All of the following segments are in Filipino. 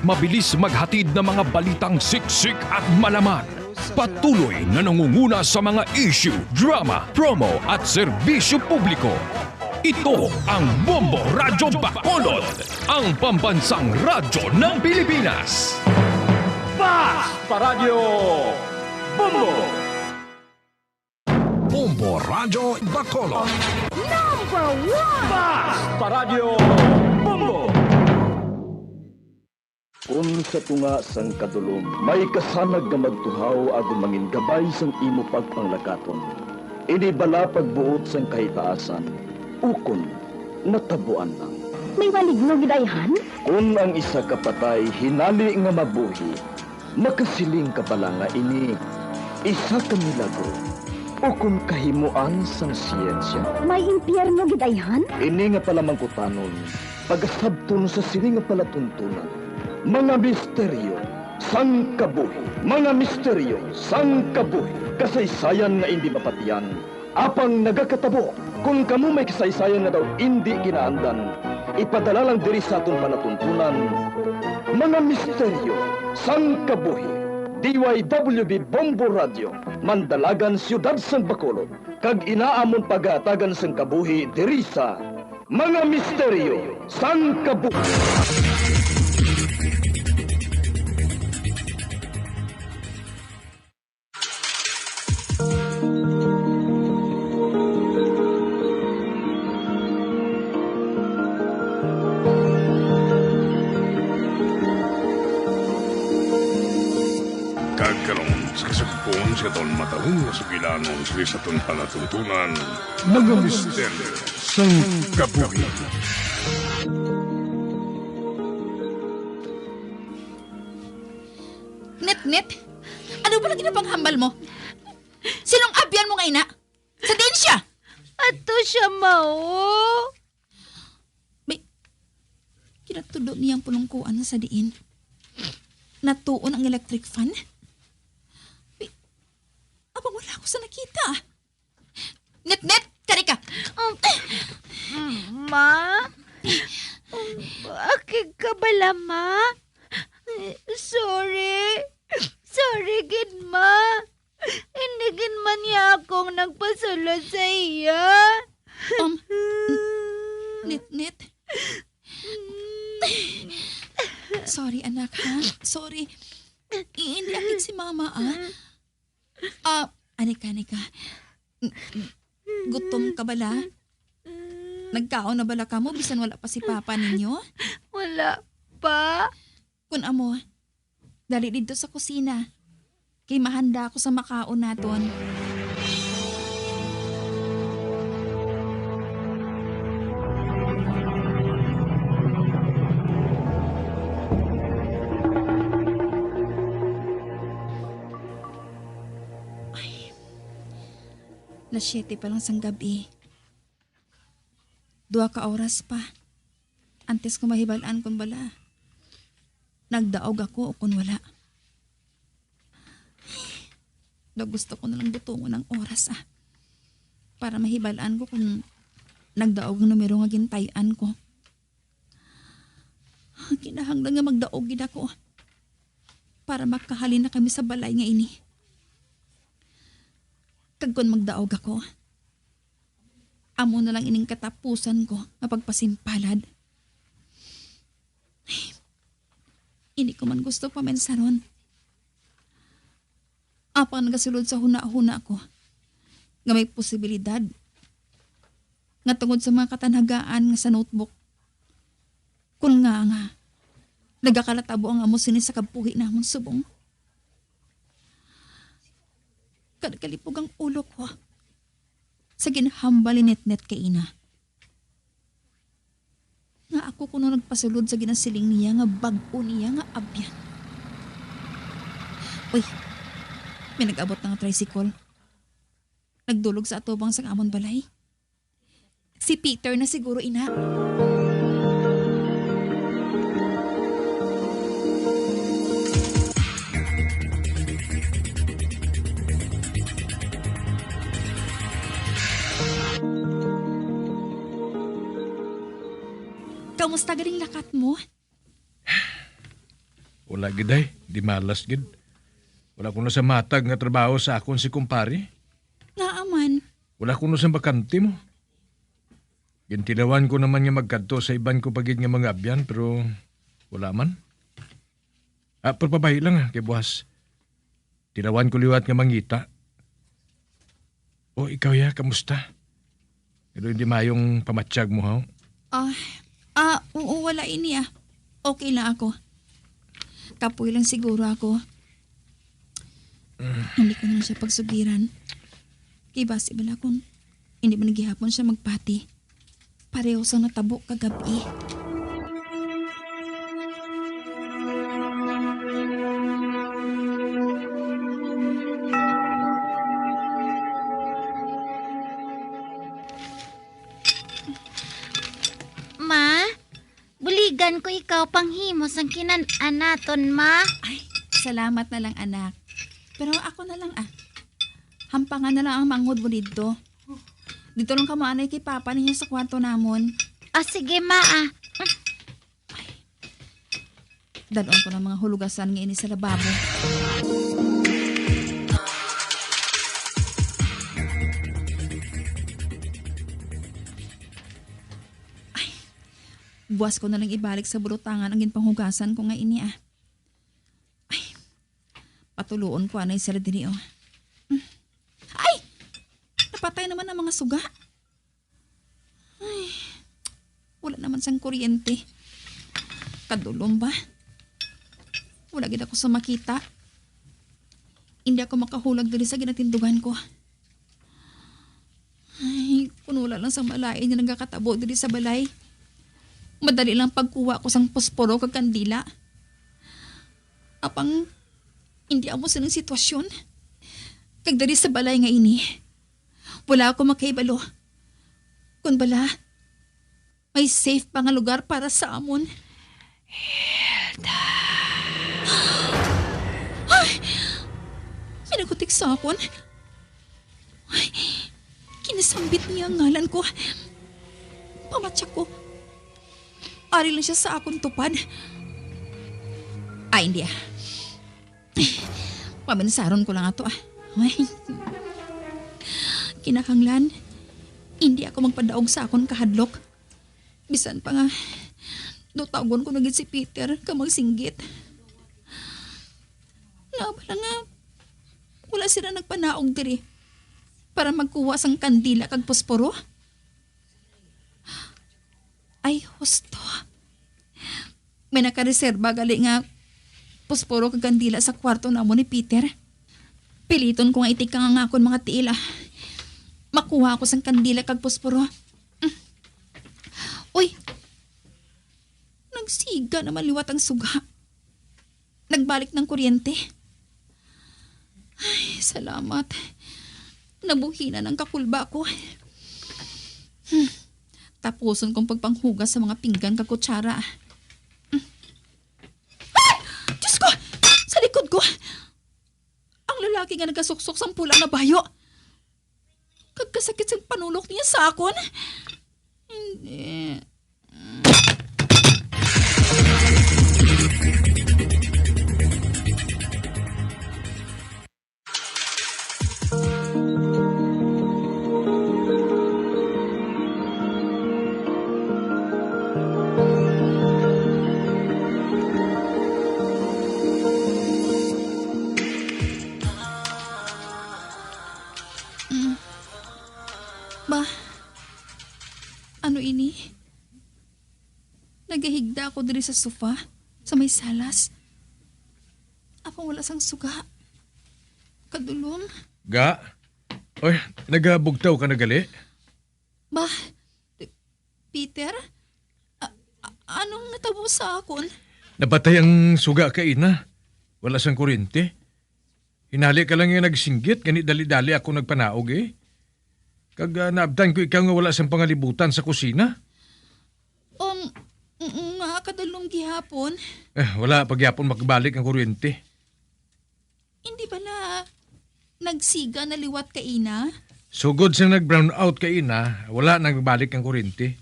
mabilis maghatid ng mga balitang siksik at malaman. Patuloy na nangunguna sa mga issue, drama, promo at serbisyo publiko. Ito ang Bombo Radyo Bacolod, ang pambansang radyo ng Pilipinas. Basta Radio Bombo! Bombo Radyo Bacolod. Number 1! Basta Radio Bombo! Kung sa tunga sang kadulom, may kasanag nga magtuhaw agon mangin gabay sang imo pagpanglakaton. Ini bala pagbuot sang kahitaasan, ukon natabuan lang. May maligno gidayhan? Kung ang isa kapatay hinali nga mabuhi, makasiling ka pala nga ini isa ka milagro. Ukon kahimuan sang siyensya. May impyerno gidayhan? Ini nga pala mangkutanon, pagasabton sa siling nga palatuntunan. Mga misteryo, sang kabuhi. Mga misteryo, sang kabuhi. Kasaysayan nga hindi mapatiyan. Apang nagakatabo, kung kamo may kasaysayan nga daw hindi kinaandan, ipadala lang diri sa atong panatuntunan. Mga misteryo, sang kabuhi. DYWB Bombo Radio, Mandalagan, Siyudad San Bacolod. Kag inaamon pagatagan sang kabuhi diri sa Mga Misteryo, sang kabuhi. Kagkaroon sa kasagpon sa taon matahong na sugilanon sa taon palatuntunan, mga misteryo sang kabuhi. Net, ano ba na ginapanghambal mo? Sinong abyan mo ngayon na? Sa din siya! Ato siya mao. May, kinatudo niyang pulungkuan sa diin. Natuon ang electric fan? May, abang wala ako sa nakita. Net, karika! Ma? Akig ka bala, ma? Sorry, gid, ma. Hindi gid man niya akong nagpasulod sa iya. Net. Sorry, anak, ha? Sorry. Hindi akit si mama, anika. Gutom ka bala? Nagkaon na bala ka mo bisan wala pa si papa ninyo? Wala pa. Kun amo, dali dito sa kusina. Kay mahanda ako sa makaon naton. Las 7 pa lang sang gabi. 2 ka oras pa. Antes ko mahibalaan kung bala. Nagdaog ako o kung wala. Gusto ko nalang butungon ng oras para mahibalaan ko kung nagdaog ng numero nga gintayan ko. Kinahanglan nga magdaog gid ako para makahalin na kami sa balay nga ini. Kag kung magdaog ako, amo na lang ining katapusan ko nga pagpasimpalad. Hindi ko man gusto pamensaron. Apa nagasulod sa huna-huna ko nga may posibilidad nga tungod sa mga katanhagaan nga sa notebook. Kung nga nagakalatabo ang amo sini sa kabuhi namon subong. Kalipog ang ulo ko sa ginhambal ni Net kay ina. Nga ako kuno nagpasulod sa ginasiling niya nga bag-o niya nga abyan. Uy, may nag-abot ng tricycle. Nagdulog sa atubang sa amon balay. Si Peter na siguro, ina. Kamusta galing lakat mo? Wala gid ay, di malas gid. Wala ko na sa matag nga trabaho sa akon si kumpare. Naaman. Wala ko na sa bakante mo. Gintilawan ko naman nga magkadto sa iban ko pagid nga mga abyan pero wala man. Pagpabahi lang kay buwas. Tilawan ko liwat nga mangita. O ikaw ya, kamusta? Pero hindi mayong pamatsyag mo ha? Oo, wala ini ah. Okay lang ako. Kapoy lang siguro ako. Hindi ko naman siya pagsugiran. Kay basi bala kung hindi man nagihapon siya magpati. Pareho sa natabo kagabi. Ma, buligan ko ikaw panghimos ang kinan-anaton, ma. Ay, salamat na lang anak. Pero ako na lang ah. Hampangan na lang ang manghod mo dito. Dito lang kamaanay kay papa ninyo sa kwarto namon. Sige, ma, Dalon ko ng mga hulugasan nga ini sa lababo. Ay, buwas ko na lang ibalik sa bulutangan ang ginpanghugasan ko nga ini ah. Ay, patuluon ko anay sila dini oh. Ay! Napatay naman ang mga suga. Ay, wala naman sang kuryente. Kadulom ba? Wala gid ako sa makita. Hindi ako makahulag diri sa ginatindugan ko. Ay, kung wala lang sa malain nga nagkakatabo diri sa balay. Madali lang pagkuha ko sang posporo kag kandila. Apang hindi amo sa ng sitwasyon. Kag diri sa balay nga ini. Wala ako makaibalo. Kung bala, may safe pa nga lugar para sa amon. Pinagutik sa akon. Ay, kinasambit niya ang ngalan ko. Pamatsak ko. Ari lang siya sa akon tupad. Ay, hindi ah. Pamansaron ko lang ato ah. Ay, kinahanglan, hindi ako magpadaog sa akon kahadlok. Bisan pa nga, dutagon ko nagit si Peter ka magsinggit. Nabala nga, wala sila nagpanaog diri para magkuha sang kandila kag posporo. Ay, husto. May nakareserba gali nga posporo kag kandila sa kwarto namo ni Peter. Piliton ko nga itikang ang akon mga tiila. Makuha ako sang kandila kag posporo. Uy! Nagsiga na maliwat ang suga. Nagbalik ng kuryente. Ay, salamat. Nabuhina ng kakulba ko. Tapuson kong pagpanghugas sa mga pinggan kag kutsara. Ay! Diyos ko! Sa likod ko! Ang lalaki nga nagkasuksok sa pula na bayo. Kagkasakit sa panulok niya sa akon. Hindi. Ba, ano ini? Nagahigda ako diri sa sofa, sa may salas. Apang wala sang suga. Kadulom. Ga? Oy, nagabugtaw ka na gali? Ba, Peter? Anong natabo sa akon? Napatay ang suga ka ina. Wala sang kuryente. Hinali ka lang yung nagsinggit, ganit dali-dali ako nagpanaog eh. Kag naabdan ko ikaw nga wala sang pangalibutan sa kusina. Nga kadalong gihapon. Wala pagyapon makabalik ang kuryente. Hindi ba na nagsiga na liwat ka ina? Sugod siyang nag-brown out ka ina, wala nang balik ang kuryente.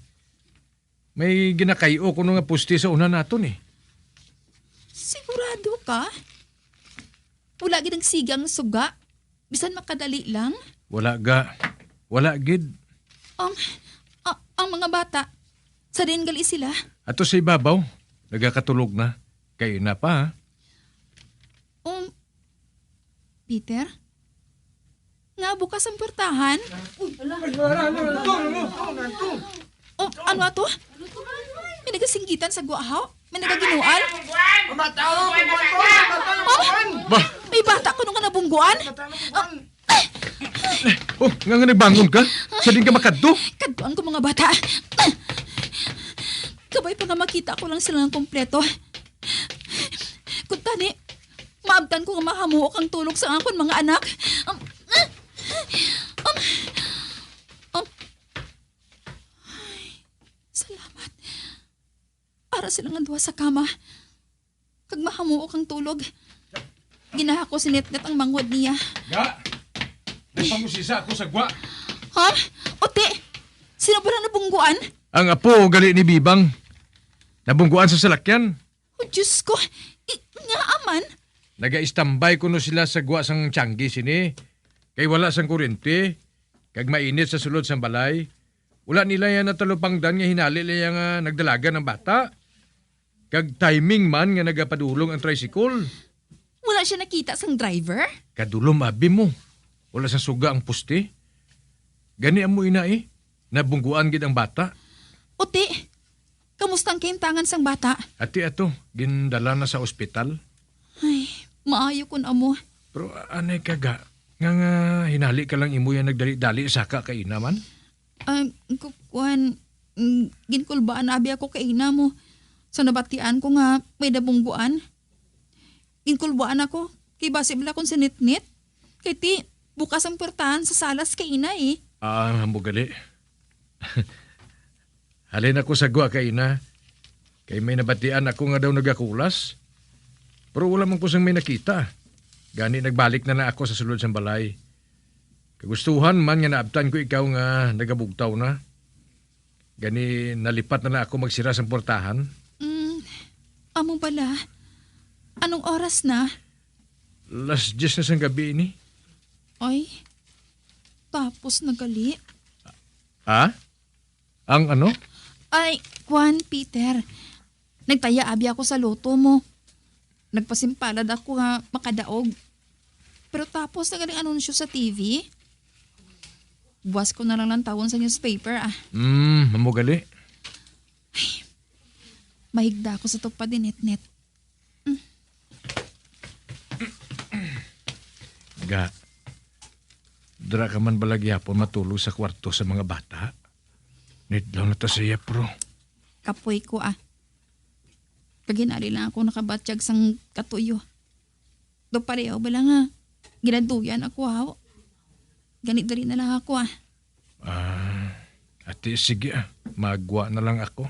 May ginakayo ko nga pusti sa una naton eh. Sigurado ka? Wala gid ang sigang suga? Bisan makadali lang? Wala ga. Wala gid. Ang mga bata, sa gali sila? Ato sa ibabaw, nagakatulog na. Kayo na pa, ha? Peter? Nga bukas ang portahan? Ano ato? May nagasinggitan sa guahaw? May nagaginuan? Ba? May bata ko nung nga nabungguan? Nga nagbangon ka? Sa din ka makadto? Kaduan ko mga bata. Kabay pa nga makita ko lang sila ng kompleto. Kung tani, maabtan ko nga mahamuok ang tulog sa akon mga anak. Salamat. Para sila nga duwa sa kama. Kag mahamuok ang tulog. Ginaha ko sinitnet ang mangwad niya. Ga! Nagpangusisa ako sa gwa. Ha? Ote! Sino ba na nabungguan? Ang apo gali ni Bibang. Nabungguan sa salakyan. Oh, Diyos ko! Nga aman? Naga-istambay ko no sila sa gwa sang Tianggi sini. Kay wala sang kuryente. Kag mainit sa sulod sang balay. Wala nila yan natalupangdan nga hinali nila nga nagdalaga ng bata. Kag timing man nga nagapadulong ang tricycle. Wala siya nakita sang driver? Kadulom abi mo. Wala sa suga ang puste. Gani ang mo ina eh. Nabungguan gid ang bata. Ote! Kamusta ang kaintangan sang bata? Ati ato, gindala na sa ospital. Ay, maayo kun amo. Pero anay ka ga. Nga hinali ka lang imo yan nagdali-dali sa ka kainaman. Kukuan, ginkulbaan abi ako kay ina mo. Sa nabatian ko nga may nabungguan. Ginkulbaan ako, kay basibla kong sinitnit. Kay ti, bukas ang portahan sa salas kay ina eh. Hambugali. Halin ako sa gwa kay ina. Kay may nabatian ako nga daw nagakulas. Pero wala man ko sang may nakita. Gani nagbalik na ako sa sulod sang balay. Kagustuhan man nga naabtan ko ikaw nga nagabugtaw na. Gani nalipat na ako magsira sang portahan. Amo bala? Anong oras na? 10:00 na sang gabi ni. Ay, tapos nagali. Ha? Ang ano? Ay, Juan Peter, nagtaya abi ako sa loto mo. Nagpasimpalad ako nga makadaog. Pero tapos nagaling anunsyo sa TV. Buwas ko na lang ng tawon sa newspaper ah. Mamugali. Mahigda ako sa tupad ni Net-Net. Ga, dara ka man balagyapon matulog sa kwarto sa mga bata? Nidlaw na ta siya, bro. Kapoy ko ah. Kaginali lang ako nakabatsyag sang katuyo. Do pareho ba lang ha? Ginaduyan ako ha? Ganit dali na lang ako ah. Ate, sige magwa na lang ako.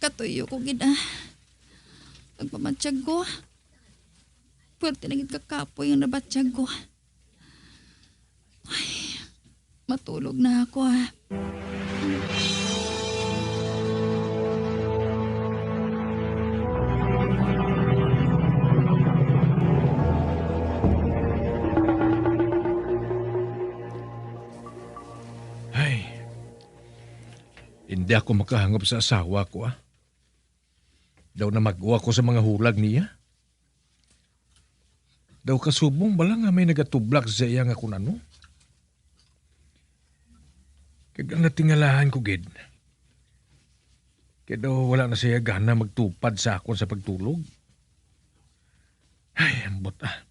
Katuyo ko gid ah. Nagpamatsyag ko. Pwerte na gid kakapoy yung nabatsyag ko. Ay, matulog na ako ah. Ay, hindi ako makahangop sa asawa ko ah. Daw na magawa ko sa mga hulag niya. Daw kasubong bala nga may nagatublak sa iya nga kung ano. Kaya natingalahan ko gid. Kaya daw wala na siya gana magtupad sa akon sa pagtulog. Ay, ambot ah.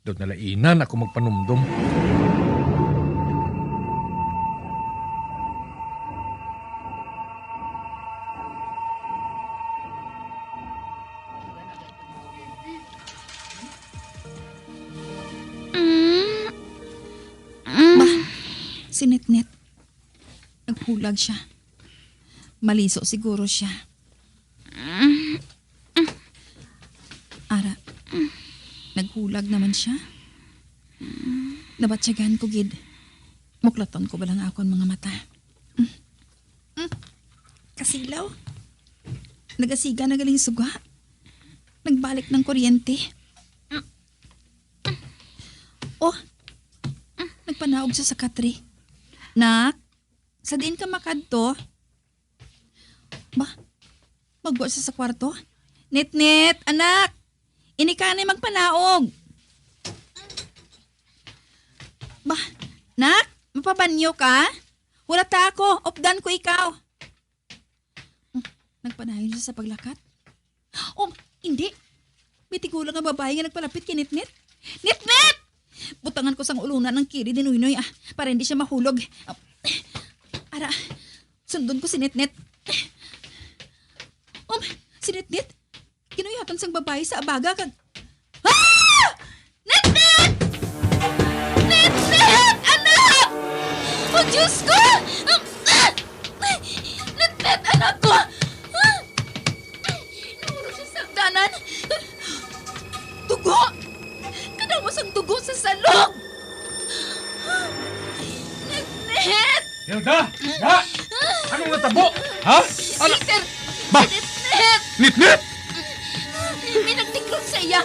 Daw nalainan ako magpanumdum. Si Net-Net. Naghulag siya. Maliso siguro siya. Ara, naghulag naman siya. Nabatsyagan ko gid. Muklaton ko ba lang akon mga mata. makasilaw. Nagasiga na galing suga. Nagbalik ng kuryente. Oh, nagpanaog siya sa katri. Nak, sa diin ka makadto? Ba, magwa siya sa kwarto? Net, anak! Ini ka na magpanaog. Ba, nak, mapabanyo ka? Wala ta ako, opdan ko ikaw. Nagpanayon siya sa paglakat? Oh, hindi. May tigulang ang babae nga nagpalapit kay Nitnit. Nitnit! Butangan ko sang ulunan ng kiri ni Noynoy para hindi siya mahulog. Ara, sundon ko si Nitnit. Si Nitnit, kinuyatan sang babae sa abaga kag... Ah! Nitnit! Nitnit! Anak! Oh, Diyos ko! Nitnit, anak ko! Nahulog siya sa danan. Dugo! Kadamos ang dugo sa salog! Nitnit! Hilda! Ha? Anong natabo? Ha? Ano? Peter! Ba? Nitnit! Nitnit! May nagtiklod sa iya!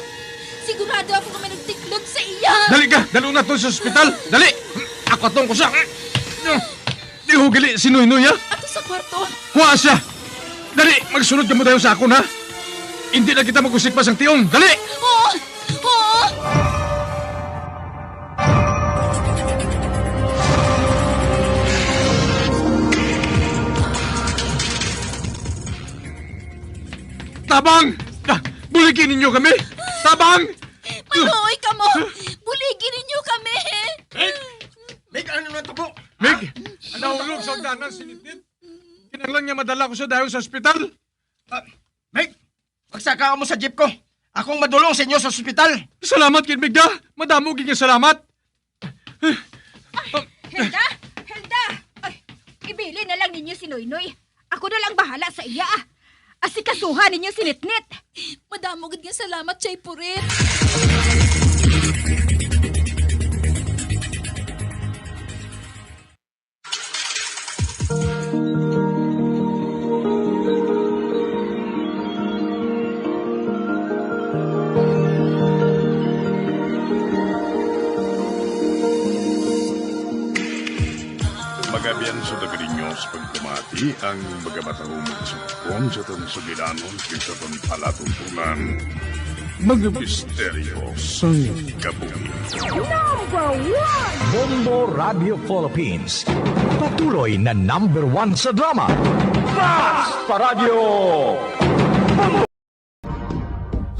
Sigurado ako na may nagtiklod sa iya! Dali ka! Dalo na to sa ospital! Dali! Ako atong ko siya! Di ho gali si Noynoy, ha? Ato sa kwarto! Kuha siya! Dali! Magsunod ka mo tayo sa akon, ha? Hindi na kita mag-usik pa sang tiong! Dali! Oo! Oo! Tabang! Buligin ninyo kami! Tabang! Manuoy ka mo! Buligin ninyo kami! Meg, ano na tabo? Meg, nahulog sa hagdanan si Nitnit. Kinanglan niya madala ko siya dahil sa ospital. Meg, magsaka mo sa jeep ko. Akong madulong sa inyo sa ospital. Salamat, Kin Meg, da. Madamo giging salamat. Helda! Helda! Ay, ibili na lang ninyo si Noynoy. Ako na lang bahala sa iya. Asikasuhan ninyo si Nitnit. Madamo gid nga salamat, Chay Purit. Magabian sa dagarinyo sa pagkumati ang magamatahong sa kong sa itong sugilanon sa itong palatuntunan. Mga misteryo sa kabuhi. Bombo Radio Philippines. Patuloy na #1 sa drama. Basta Radio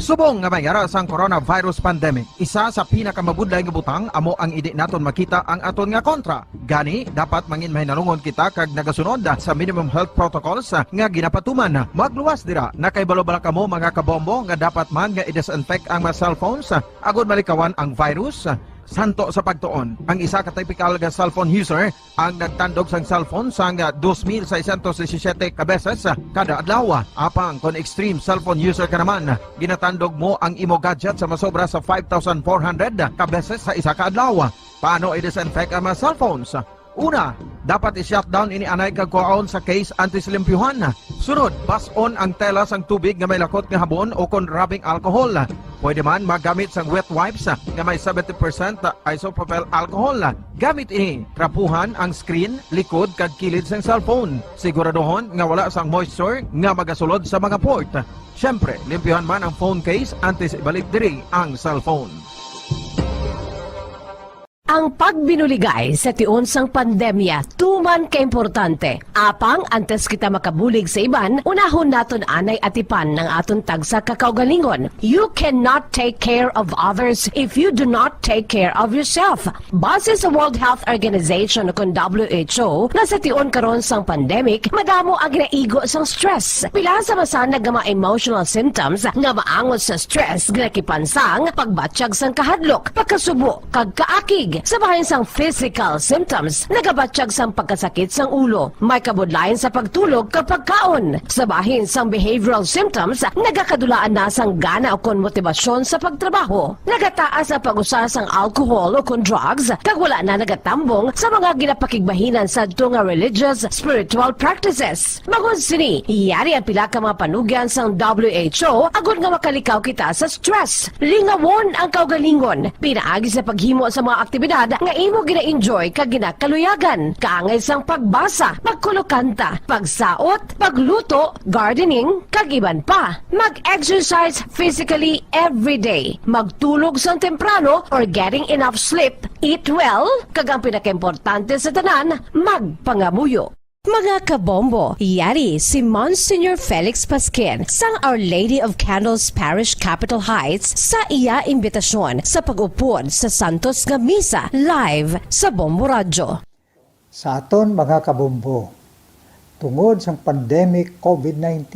Subong nga mayara sang coronavirus pandemic, isa sa pinakamabudlay nga butang amo ang idi naton makita ang aton nga kontra. Gani, dapat mangin mahinalungon kita kag nagasunod sa minimum health protocols nga ginapatuman. Magluwas dira, nakaibalo-bala kamo mga kabombo nga dapat man nga i-disinfect ang mga cellphones agud malikawan ang virus. Santo sa pagtuon, ang isa ka typical nga cellphone user ang nagtandog sang cellphone sang 2,617 ka beses kada adlaw. Apang kon extreme cellphone user ka naman, ginatandog mo ang imo gadget sa masobra sa 5,400 ka beses sa isa ka adlaw. Paano i-disinfect ang mga cellphones? Una, dapat i-shutdown ini anay kagkuhaon sa case antislimpyuhan. Sunod, bason ang tela sang tubig nga may lakot nga habon o kon rubbing alcohol. Pwede man magamit sang wet wipes nga may 70% isopropyl alcohol. Gamit ini, trapuhan ang screen, likod kag kilid sang cellphone. Siguraduhon nga wala sang moisture nga magasulod sa mga port. Syempre, limpyuhan man ang phone case antes ibalik diri ang cellphone. Ang pagbinuligay sa tiun sang pandemya, tuman ka-importante. Apang, antes kita makabulig sa iban, unahon naton anay atipan ng aton tagsa kakaugalingon. You cannot take care of others if you do not take care of yourself. Base sa World Health Organization o WHO, na sa tiun karon sang pandemic, madamo ang naigo sang stress. Pila sa masanag nga mga emotional symptoms nga maangot sa stress, gnakipansang, pagbatsyag sang kahadlok, pagkasubo, kag kaakig, lamig. Sa bahin sang physical symptoms, nagabatsyag sang pagkasakit sang ulo. May kabudlayan sa pagtulog kapag kaon. Sa bahin sang behavioral symptoms, nagakadulaan na sang gana o kon motibasyon sa pagtrabaho. Nagataas ang pag-usa sang alcohol o kon drugs, kag wala na nagatambong sa mga ginapakigbahinan sa nga religious, spiritual practices. Magun sini, iyari ang pila ka mga panugyan sang WHO agud nga makalikaw kita sa stress. Lingawon ang kaugalingon, pinaagi sa paghimo sa mga aktibidad nga imo gina-enjoy kag ginakaluyagan, kaangay sang pagbasa, pagkulokanta, pagsaot, pagluto, gardening, kag iban pa. Mag-exercise physically every day, magtulog sang temprano or getting enough sleep, eat well, kag ang pinakaimportante sa tanan, magpangamuyo. Mga kabombo, yari si Monsignor Felix Pasquin sang Our Lady of Candles Parish Capitol Heights sa iya imbitasyon sa pag-upod sa Santos nga Misa live sa Bombo Radio. Sa aton mga kabombo, tungod sang pandemic COVID-19,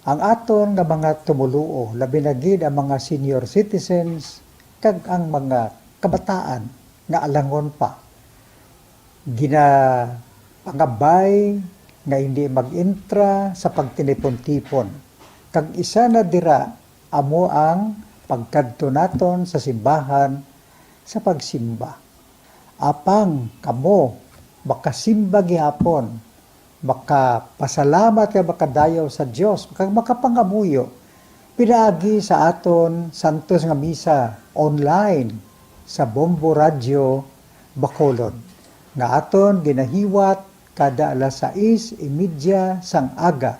ang aton nga mga tumuluo, labi na gid ang mga senior citizens kag ang mga kabataan nga alangon pa, pangabay nga hindi mag-intra sa pagtinipon-tipon. Kag isa na dira amo ang pagkadto naton sa simbahan sa pagsimba. Apang kamo makasimba gihapon, makapasalamat ka makadayaw sa Dios, kag makapangamuyo. Pinaagi sa aton Santos nga Misa online sa Bombo Radio Bacolod. Nga aton ginahiwat kada alas 6:30 sang aga.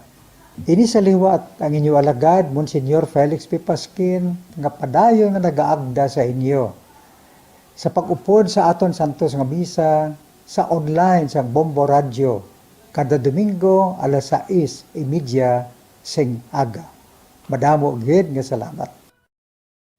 Ini sa liwat ang inyo alagad, Monsignor Felix P. Pasquin, nga padayon nga nagaagda sa inyo. Sa pag-upod sa aton Santos nga Misa, sa online sang Bombo Radio, kada Domingo alas 6:30 sing aga. Madamo gid nga salamat.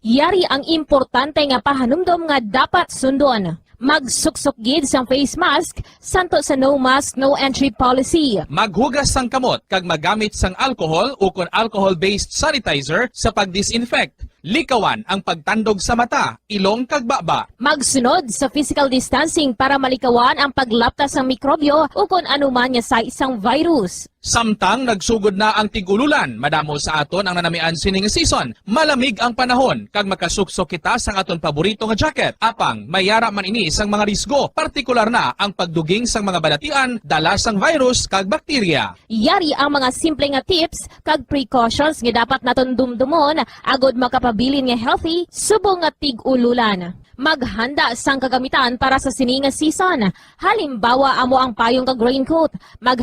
Yari ang importante nga pahanumdom nga dapat sundon. Magsuksok gid sang face mask, santo sa no mask, no entry policy. Maghugas sang kamot kag magamit sang alcohol o kon alcohol-based sanitizer sa pag-disinfect. Likawan ang pagtandog sa mata, ilong kag baba. Magsunod sa physical distancing para malikawan ang paglaptas ng mikrobyo o kung anuman nga sa isang virus. Samtang nagsugod na ang tigululan, madamo sa aton ang nanamian sining season. Malamig ang panahon kag makasuksok kita sang aton paborito nga jacket. Apang mayara man ini sang mga risgo, partikular na ang pagduging sang mga balatian, dala sang virus kag bakterya. Yari ang mga simple nga tips kag precautions nga dapat naton dumdumon agod makapabilin nga healthy subong nga tig-ululan. Maghanda sang kagamitan para sa sining nga season. Halimbawa amo ang payong kag raincoat.